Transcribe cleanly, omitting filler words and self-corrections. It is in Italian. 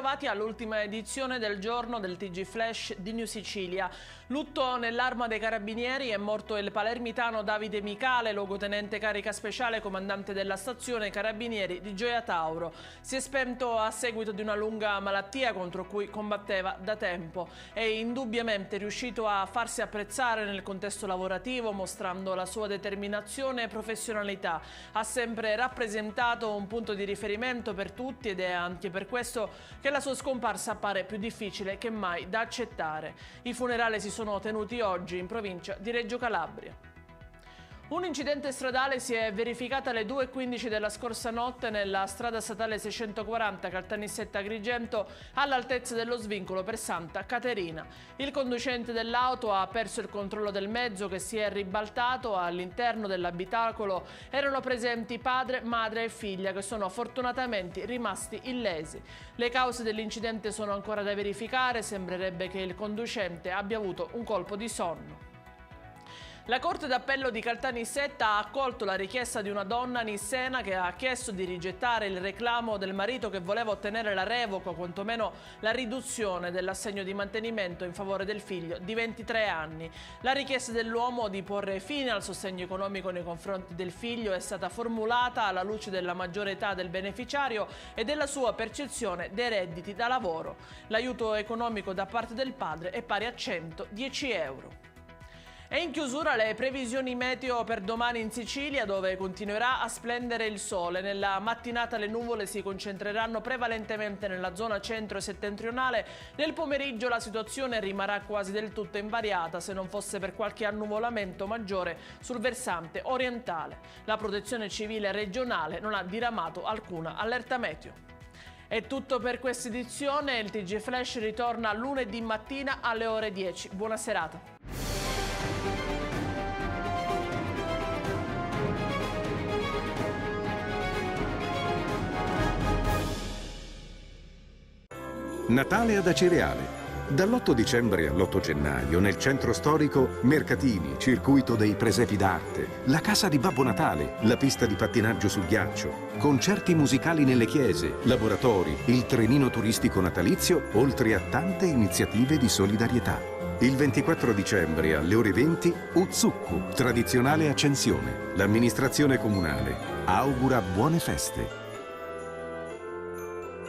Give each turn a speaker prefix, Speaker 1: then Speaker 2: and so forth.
Speaker 1: bentrovati all'ultima edizione del giorno del TG Flash di New Sicilia. Lutto nell'Arma dei Carabinieri, è morto il palermitano Davide Micale, luogotenente carica speciale, comandante della stazione Carabinieri di Gioia Tauro. Si è spento a seguito di una lunga malattia contro cui combatteva da tempo. È indubbiamente riuscito a farsi apprezzare nel contesto lavorativo, mostrando la sua determinazione e professionalità. Ha sempre rappresentato un punto di riferimento per tutti ed è anche per questo che la sua scomparsa appare più difficile che mai da accettare. I funerali si sono tenuti oggi in provincia di Reggio Calabria. Un incidente stradale si è verificato alle 2:15 della scorsa notte nella strada statale 640 Caltanissetta-Agrigento all'altezza dello svincolo per Santa Caterina. Il conducente dell'auto ha perso il controllo del mezzo che si è ribaltato. All'interno dell'abitacolo erano presenti padre, madre e figlia che sono fortunatamente rimasti illesi. Le cause dell'incidente sono ancora da verificare, sembrerebbe che il conducente abbia avuto un colpo di sonno. La Corte d'Appello di Caltanissetta ha accolto la richiesta di una donna nissena che ha chiesto di rigettare il reclamo del marito che voleva ottenere la revoca o quantomeno la riduzione dell'assegno di mantenimento in favore del figlio di 23 anni. La richiesta dell'uomo di porre fine al sostegno economico nei confronti del figlio è stata formulata alla luce della maggiore età del beneficiario e della sua percezione dei redditi da lavoro. L'aiuto economico da parte del padre è pari a 110 euro. E in chiusura le previsioni meteo per domani in Sicilia, dove continuerà a splendere il sole. Nella mattinata le nuvole si concentreranno prevalentemente nella zona centro e settentrionale. Nel pomeriggio la situazione rimarrà quasi del tutto invariata, se non fosse per qualche annuvolamento maggiore sul versante orientale. La Protezione Civile regionale non ha diramato alcuna allerta meteo. È tutto per questa edizione, il TG Flash ritorna lunedì mattina alle ore 10. Buona serata.
Speaker 2: Natale ad Acireale. Dall'8 dicembre all'8 gennaio nel centro storico mercatini, circuito dei presepi d'arte, la casa di Babbo Natale, la pista di pattinaggio sul ghiaccio, concerti musicali nelle chiese, laboratori, il trenino turistico natalizio, oltre a tante iniziative di solidarietà. Il 24 dicembre alle ore 20 Uzzukku, tradizionale accensione. L'amministrazione comunale augura buone feste.